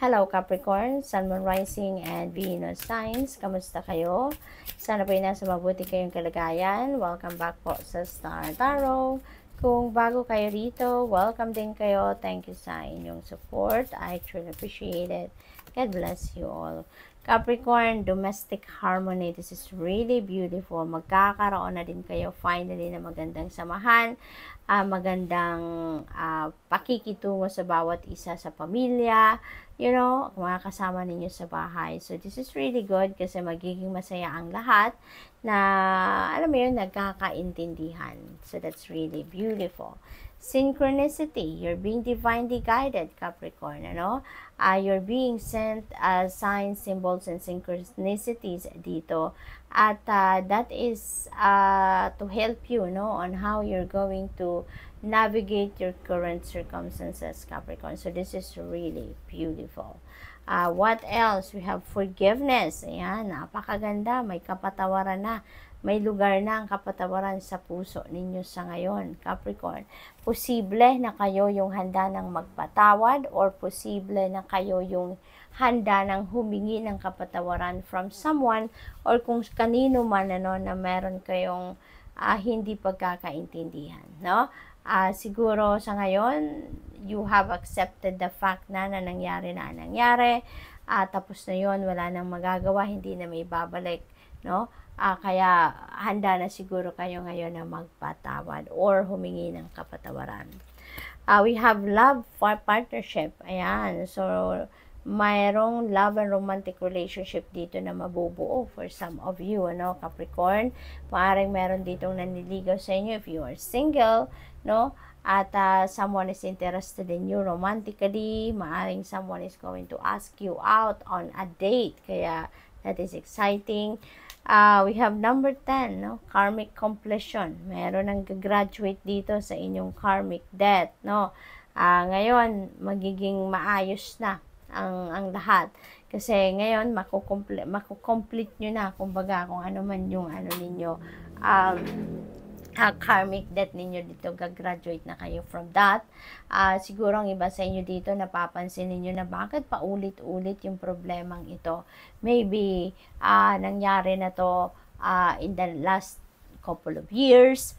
Hello Capricorn, Sun, Moon, Rising, and Venus signs. Kamusta kayo? Sana po nasa mabuti kayong kalagayan. Welcome back po sa Star Tarot. Kung bago kayo rito, welcome din kayo. Thank you sa inyong support. I truly appreciate it. God bless you all. Capricorn, domestic harmony. This is really beautiful. Magkakaroon na din kayo finally na magandang samahan. Magandang pakikitungo sa bawat isa sa pamilya. You know, mga kasama ninyo sa bahay. So, this is really good kasi magiging masaya ang lahat na, alam mo yun, nagkakaintindihan. So, that's really beautiful. Synchronicity. You're being divinely guided, Capricorn, ano? You're being sent signs, symbols, and synchronicities dito. At that is to help you, no, on how you're going to navigate your current circumstances, Capricorn. So, this is really beautiful. What else? We have forgiveness. Ayan, napakaganda. May kapatawaran na. May lugar na ang kapatawaran sa puso ninyo sa ngayon, Capricorn. Posible na kayo yung handa ng magpatawad or posible na kayo yung handa ng humingi ng kapatawaran from someone or kung kanino man ano, na meron kayong hindi pagkakaintindihan, no? Siguro sa ngayon, you have accepted the fact na nangyari, tapos na yon, wala nang magagawa, hindi na may babalik, no? Kaya handa na siguro kayo ngayon na magpatawad or humingi ng kapatawaran. We have love for partnership. Ayan. So, mayroong love and romantic relationship dito na mabubuo for some of you, ano, Capricorn. Maaring meron ditong nanliligaw sa inyo if you are single, no? At someone is interested in you romantically. Maaring someone is going to ask you out on a date. Kaya, that is exciting. We have number 10, no? Karmic completion. Meron nang graduate dito sa inyong karmic debt, no? Ngayon, magiging maayos na ang lahat. Kasi ngayon, makukomplete nyo na, kumbaga, kung ano man yung ano ninyo, karmic debt ninyo dito, gagraduate na kayo from that. Siguro ang iba sa inyo dito, napapansin ninyo na bakit paulit-ulit yung problemang ito. Maybe, nangyari na to in the last couple of years.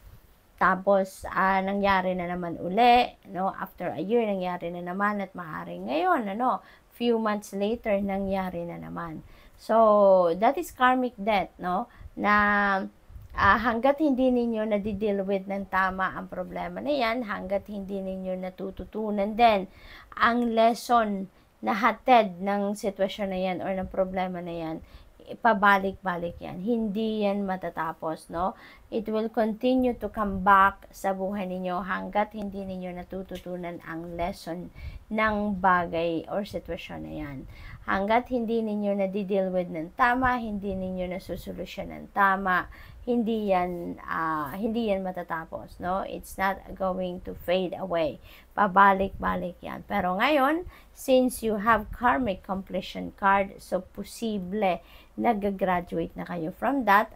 Tapos, nangyari na naman uli, no? After a year, nangyari na naman at maaaring ngayon, ano, few months later, nangyari na naman. So, that is karmic debt, no? Na hanggat hindi ninyo nadideal with ng tama ang problema na yan, hanggat hindi ninyo natututunan din ang lesson na hatid ng sitwasyon na yan or ng problema na yan, pabalik-balik yan. Hindi yan matatapos, no? It will continue to come back sa buhay ninyo hanggat hindi ninyo natututunan ang lesson ng bagay or sitwasyon na yan. Hanggat hindi ninyo nadideal with ng tama, hindi ninyo nasusolusyon ng tama, hindi yan matatapos, no? It's not going to fade away. Pabalik-balik yan. Pero ngayon, since you have karmic completion card, so posible nag-graduate na kayo from that,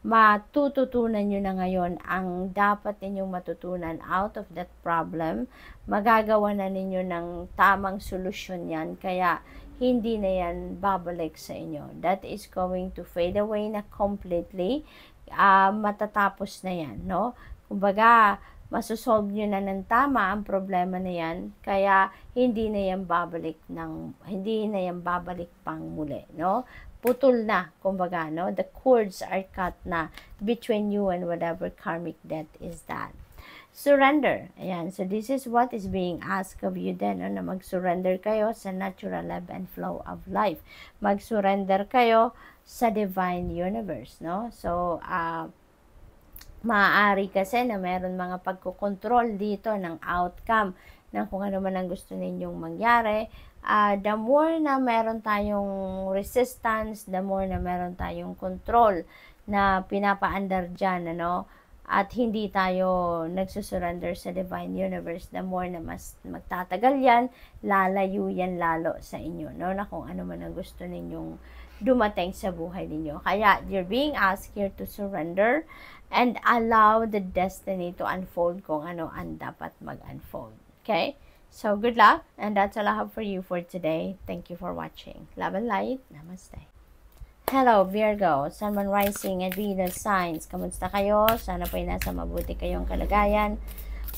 matututunan nyo na ngayon ang dapat ninyong matutunan out of that problem. Magagawa na ninyo ng tamang solusyon yan, kaya hindi na yan babalik sa inyo. That is going to fade away na completely. Matatapos na yan, no? Kumbaga, masosolve nyo na ng tama ang problema na yan, kaya hindi na yan babalik pang muli, no? Putol na, kumbaga, no? The cords are cut na between you and whatever karmic debt is that. Surrender. Ayan. So, this is what is being asked of you then, no? Na mag-surrender kayo sa natural ebb and flow of life. Mag-surrender kayo sa divine universe, no? So, maaari kasi na meron mga pagkokontrol dito ng outcome ng kung ano man ang gusto ninyong mangyari. The more na meron tayong resistance, the more na meron tayong control na pinapaandar dyan, ano? At hindi tayo nagsusurrender sa divine universe, the more na mas magtatagal yan, lalayo yan lalo sa inyo, no? Na kung ano man ang gusto ninyong dumating sa buhay ninyo. Kaya, you're being asked here to surrender and allow the destiny to unfold kung ano ang dapat mag-unfold. Okay? So good luck, and that's all I have for you for today. Thank you for watching. Love and light. Namaste. Hello Virgo, Sun, Moon, Rising, and Venus signs. Kamusta kayo? Sana po ay nasa mabuti kayong kalagayan.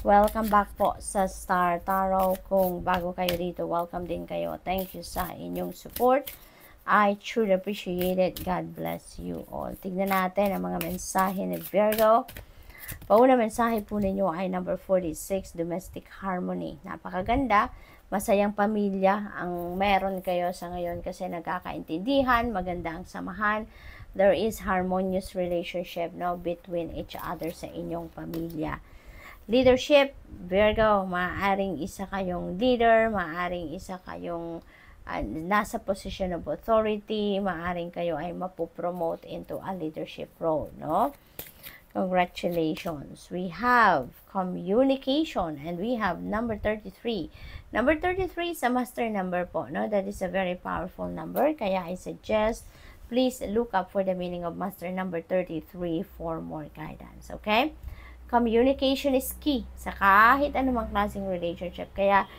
Welcome back po sa Star Tarot. Kung bago kayo dito, welcome din kayo. Thank you sa inyong support. I truly appreciate it. God bless you all. Tignan natin ang mga mensahe ni Virgo. Pauna mensahe po ninyo ay number 46, domestic harmony. Napakaganda. Masayang pamilya ang meron kayo sa ngayon kasi nagkakaintindihan, maganda ang samahan. There is harmonious relationship, no, between each other sa inyong pamilya. Leadership, Virgo, maaaring isa kayong leader, maaaring isa kayong nasa position of authority, maaaring kayo ay mapopromote into a leadership role, no? Congratulations. We have communication and we have number 33. Number 33 is a master number po, no? That is a very powerful number. Kaya I suggest, please look up for the meaning of master number 33 for more guidance, okay? Communication is key sa kahit anumang klaseng relationship. Kaya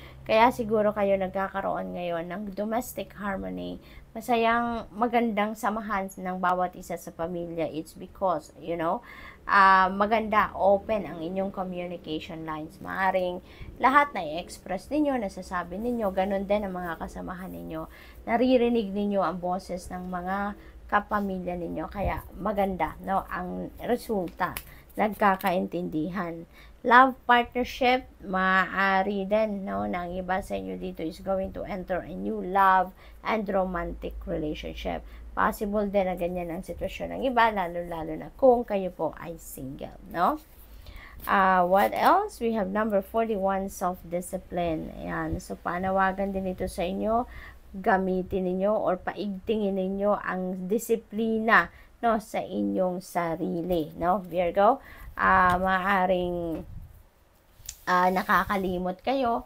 siguro kayo nagkakaroon ngayon ng domestic harmony, masayang magandang samahan ng bawat isa sa pamilya. It's because, you know, maganda, open ang inyong communication lines. Maaring lahat na i-express ninyo, nasasabi ninyo, ganun din ang mga kasamahan ninyo. Naririnig ninyo ang boses ng mga kapamilya ninyo. Kaya maganda, no, ang resulta. Nagkakaintindihan. Love partnership, maaari din, no, na ang iba sa inyo dito is going to enter a new love and romantic relationship. Possible din na ganyan ang sitwasyon ng iba, lalo-lalo na kung kayo po ay single, no? What else? We have number 41, self-discipline. Ayan. So, panawagan din ito sa inyo. Gamitin ninyo or paigtingin ninyo ang disiplina, no, sa inyong sarili, no, Virgo. Maaring nakakalimot kayo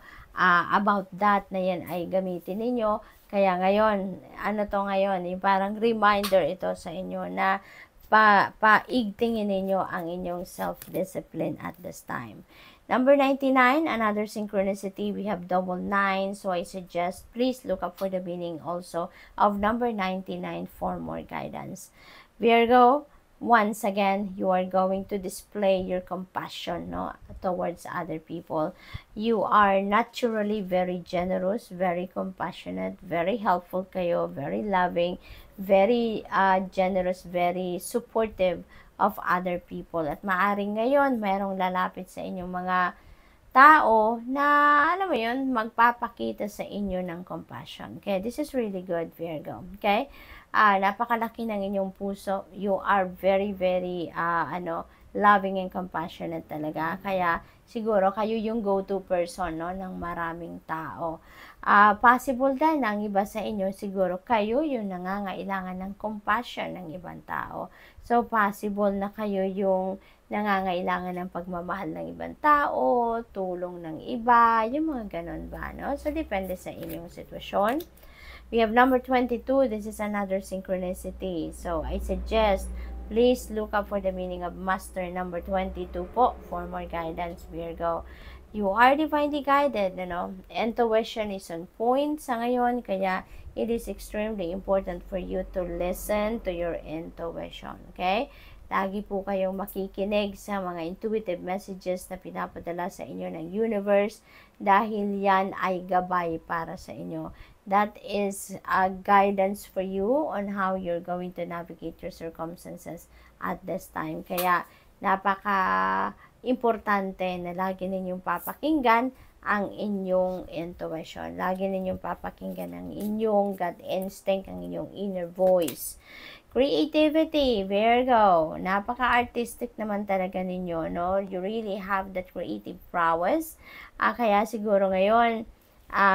about that na yan ay gamitin ninyo. Kaya ngayon, ano to ngayon, yung parang reminder ito sa inyo na paigtingin ninyo ang inyong self-discipline at this time. Number 99, another synchronicity, we have double 9. So I suggest, please look up for the meaning also of number 99 for more guidance. Virgo, once again, you are going to display your compassion, no, towards other people. You are naturally very generous, very compassionate, very helpful kayo, very loving, very generous, very supportive of other people. At maaring ngayon, mayroong lalapit sa inyong mga tao na, alam mo yun, magpapakita sa inyo ng compassion. Okay, this is really good, Virgo. Okay? Napakalaki ng inyong puso. You are very, very, loving and compassionate talaga. Kaya, siguro, kayo yung go-to person, no, ng maraming tao. Possible din ang iba sa inyo, siguro, kayo yung nangangailangan ng compassion ng ibang tao. So, possible na kayo yung nangangailangan ng pagmamahal ng ibang tao, tulong ng iba, yung mga ganun ba, no? So, depende sa inyong sitwasyon. We have number 22. This is another synchronicity. So, I suggest, please look up for the meaning of master number 22 po for more guidance, Virgo. You are divinely guided, you know. Intuition is on point sa ngayon, kaya it is extremely important for you to listen to your intuition, okay? Lagi po kayong makikinig sa mga intuitive messages na pinapadala sa inyo ng universe dahil yan ay gabay para sa inyo. That is a guidance for you on how you're going to navigate your circumstances at this time. Kaya napaka-importante na lagi ninyong papakinggan ang inyong intuition. Lagi ninyong papakinggan ang inyong gut instinct, ang inyong inner voice. Creativity, Virgo. Napaka-artistic naman talaga ninyo, no? You really have that creative prowess. Kaya siguro ngayon,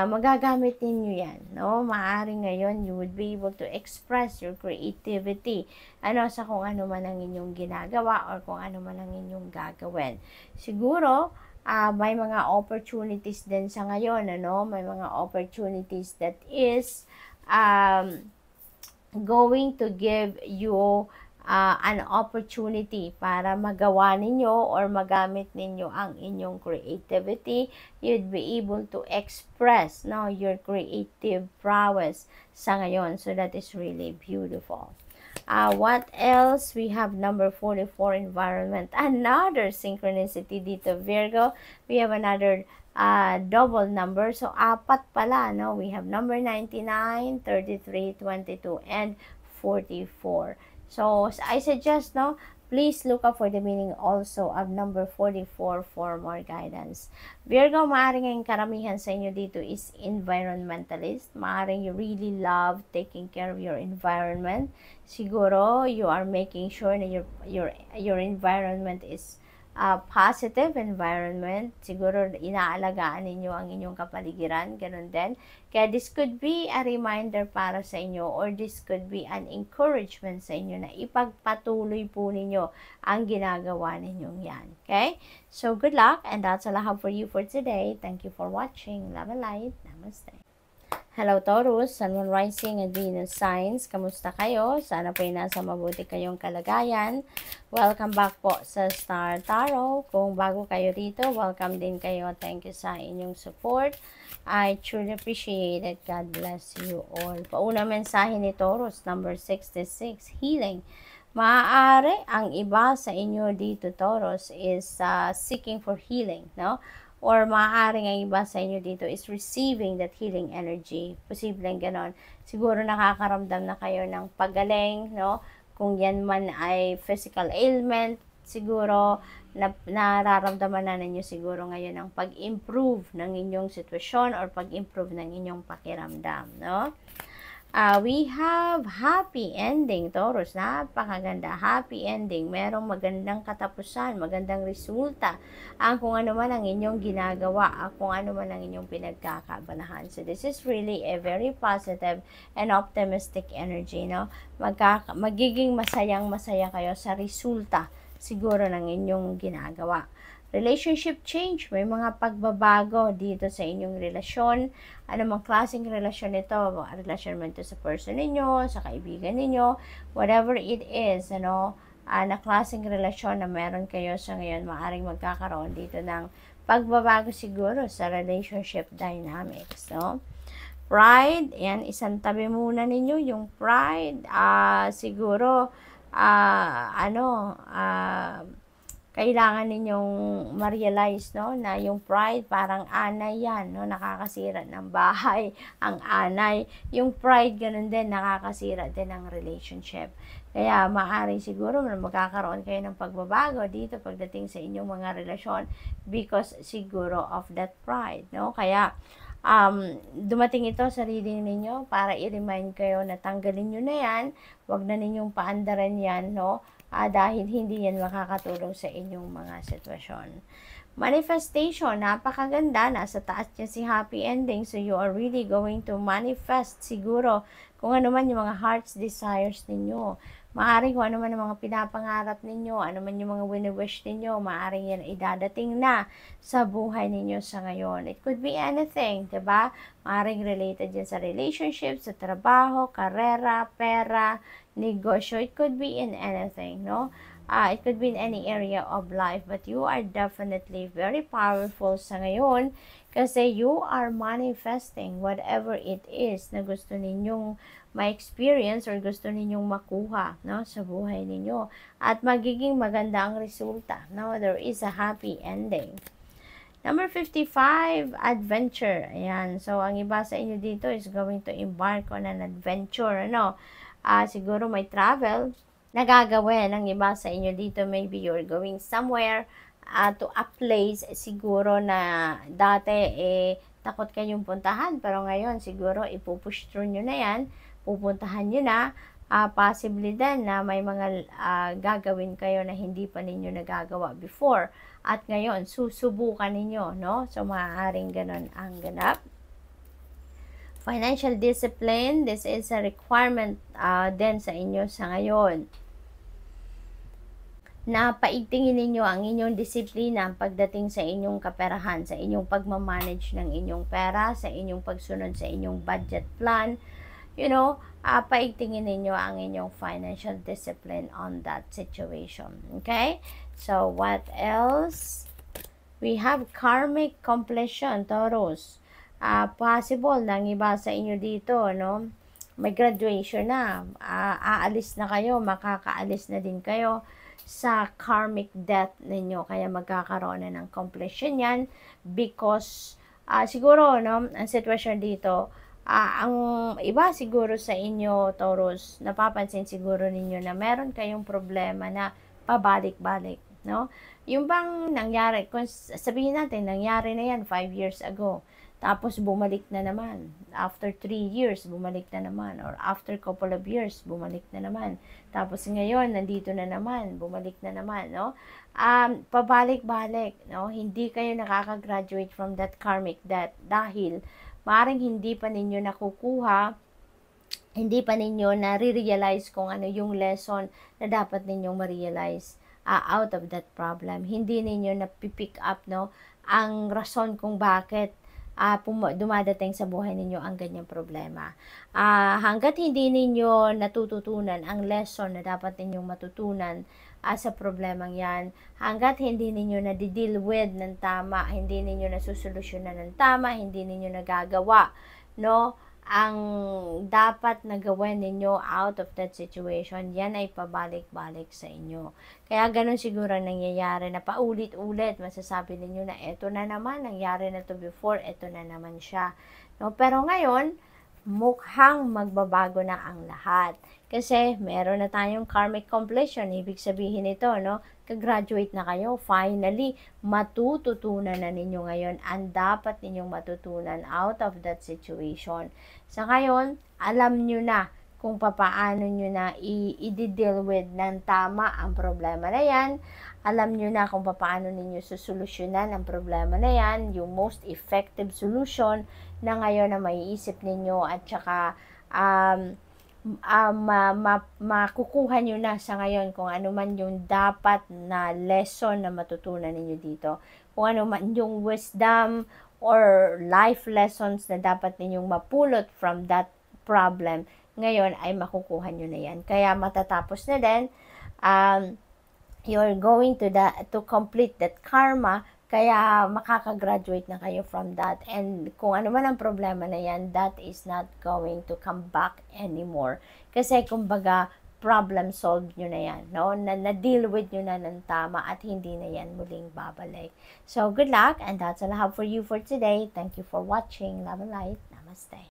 magagamit ninyo yan, no? Maaring ngayon, you would be able to express your creativity, sa kung ano man ang inyong ginagawa or kung ano man ang inyong gagawin. Siguro, may mga opportunities din sa ngayon, May mga opportunities that is, going to give you an opportunity para magawa ninyo or magamit ninyo ang inyong creativity. You'd be able to express, no, your creative prowess sa ngayon. So that is really beautiful. What else? We have number 44, environment. Another synchronicity dito, Virgo. We have another double number. So, apat pala, no? We have number 99, 33, 22, and 44. So, I suggest, no, please look up for the meaning also of number 44 for more guidance. Virgo, maaaring ang karamihan sa inyo dito is environmentalist. Maaaring you really love taking care of your environment. Siguro, you are making sure na your environment is positive environment. Siguro inaalagaan ninyo ang inyong kapaligiran, ganun din. Kaya this could be a reminder para sa inyo, or this could be an encouragement sa inyo na ipagpatuloy po ninyo ang ginagawa ninyong yan. Okay? So good luck, and that's all I have for you for today. Thank you for watching. Love and light. Namaste. Hello Taurus, Sun, Moon, Rising, and Venus signs. Kamusta kayo? Sana po ay nasa mabuti kayong kalagayan. Welcome back po sa Star Tarot. Kung bago kayo rito, welcome din kayo. Thank you sa inyong support. I truly appreciate it. God bless you all. Pauna mensahe ni Taurus, number 66, healing. Maaari ang iba sa inyo dito, Taurus, is seeking for healing, no? Or maaaring ang iba sa inyo dito is receiving that healing energy. Posibleng ganon. Siguro nakakaramdam na kayo ng pagaling, no? Kung yan man ay physical ailment, siguro nararamdaman na ninyo siguro ngayon ang pag-improve ng inyong sitwasyon or pag-improve ng inyong pakiramdam, no? We have happy ending, Taurus. Napakaganda. Happy ending. Merong magandang katapusan, magandang resulta. Ang kung ano man ang inyong ginagawa, kung ano man ang inyong pinagkakabalahan. So this is really a very positive and optimistic energy, no? Magiging masayang-masaya kayo sa resulta siguro ng inyong ginagawa. Relationship change, may mga pagbabago dito sa inyong relasyon. Ano mang klaseng relasyon ito, relasyon man ito sa person ninyo, sa kaibigan ninyo, whatever it is, ano, na klaseng relasyon na meron kayo sa ngayon, maaaring magkakaroon dito ng pagbabago siguro sa relationship dynamics, no? Pride, yan, isang tabi muna ninyo, yung pride, siguro, kailangan ninyong ma-realize, no, na yung pride parang anay yan, no, nakakasira ng bahay ang anay. Yung pride ganun din, nakakasira din ng relationship. Kaya maaaring siguro magkakaroon kayo ng pagbabago dito pagdating sa inyong mga relasyon because siguro of that pride, no? Kaya dumating ito sa reading ninyo para i-remind kayo na tanggalin nyo na yan, wag na ninyong paandaran yan, no? Dahil hindi yan makakatulong sa inyong mga sitwasyon. Manifestation, napakaganda. Nasa taas niya si happy ending. So you are really going to manifest siguro kung ano man yung mga heart's desires ninyo. Maaring kung ano man ang mga pinapangarap ninyo, ano man yung mga wini-wish ninyo, maaring yan idadating na sa buhay ninyo sa ngayon. It could be anything, diba? Maaring related yan sa relationship, sa trabaho, karera, pera, negosyo. It could be in anything, no? It could be in any area of life, but you are definitely very powerful sa ngayon kasi you are manifesting whatever it is na gusto ninyong ma-experience or gusto ninyong makuha, no, sa buhay ninyo. At magiging maganda ang resulta, no? There is a happy ending. Number 55, adventure. Ayan. So, ang iba sa inyo dito is going to embark on an adventure, ano? Siguro may travel na gagawin ng iba sa inyo dito. Maybe you're going somewhere to a place siguro na dati takot kayong puntahan, pero ngayon siguro ipupush through nyo na yan, pupuntahan nyo na. Possibly din na may mga gagawin kayo na hindi pa ninyo nagagawa before at ngayon susubukan ninyo, no? So maaaring ganun ang ganap. Financial discipline, this is a requirement din sa inyo sa ngayon. Na paigtingin ninyo ang inyong disiplina pagdating sa inyong kaperahan, sa inyong pagmamanage ng inyong pera, sa inyong pagsunod sa inyong budget plan. paigtingin ninyo ang inyong financial discipline on that situation. Okay? So, what else? We have karmic completion, Taurus. Possible na iba sa inyo dito, no? May graduation na. Aalis na kayo, makakaalis na din kayo sa karmic death ninyo. Kaya magkakaroon na ng completion yan because siguro, no, ang sitwasyon dito, ang iba siguro sa inyo, Taurus, napapansin siguro ninyo na meron kayong problema na pabalik-balik, no? Yung bang nangyari, kung sabihin natin, nangyari na yan 5 years ago, tapos bumalik na naman. After 3 years, bumalik na naman. Or after couple of years, bumalik na naman. Tapos ngayon, nandito na naman, bumalik na naman, no? Pabalik-balik, no? Hindi kayo nakaka-graduate from that karmic debt dahil maaaring hindi pa ninyo nakukuha, hindi pa ninyo na-realize kung ano yung lesson na dapat ninyong ma-realize out of that problem. Hindi ninyo na-pick up, no, ang rason kung bakit dumadating sa buhay ninyo ang ganyang problema. Hanggat hindi ninyo natututunan ang lesson na dapat ninyong matutunan sa problemang yan, hanggat hindi ninyo na-deal with ng tama, hindi ninyo nasusolusyonan ng tama, hindi ninyo nagagawa, no, ang dapat na gawin ninyo out of that situation, yan ay pabalik-balik sa inyo. Kaya ganun siguro nangyayari na paulit-ulit, masasabi ninyo na eto na naman, nangyari na to before, eto na naman siya. No? Pero ngayon, mukhang magbabago na ang lahat. Kasi meron na tayong karmic completion, ibig sabihin nito, no? Ka-graduate na kayo, finally, matututunan na ninyo ngayon ang dapat ninyong matutunan out of that situation. Sa ngayon, alam nyo na kung papaano nyo na i-deal with ng tama ang problema na yan. Alam nyo na kung papaano ninyo susolusyonan ang problema na yan, yung most effective solution na ngayon na maiisip ninyo at saka makukuha nyo na sa ngayon kung ano man yung dapat na lesson na matutunan ninyo dito. Kung ano man yung wisdom or life lessons na dapat ninyong mapulot from that problem, ngayon ay makukuha nyo na yan. Kaya matatapos na din, you're going to complete that karma, kaya makakagraduate na kayo from that. And kung ano man ang problema na yan, that is not going to come back anymore. Kasi kumbaga, problem solved nyo na yan, no? Na-deal with nyo na ng tama at hindi na yan muling babalik. So, good luck, and that's all I have for you for today. Thank you for watching. Love and light. Namaste.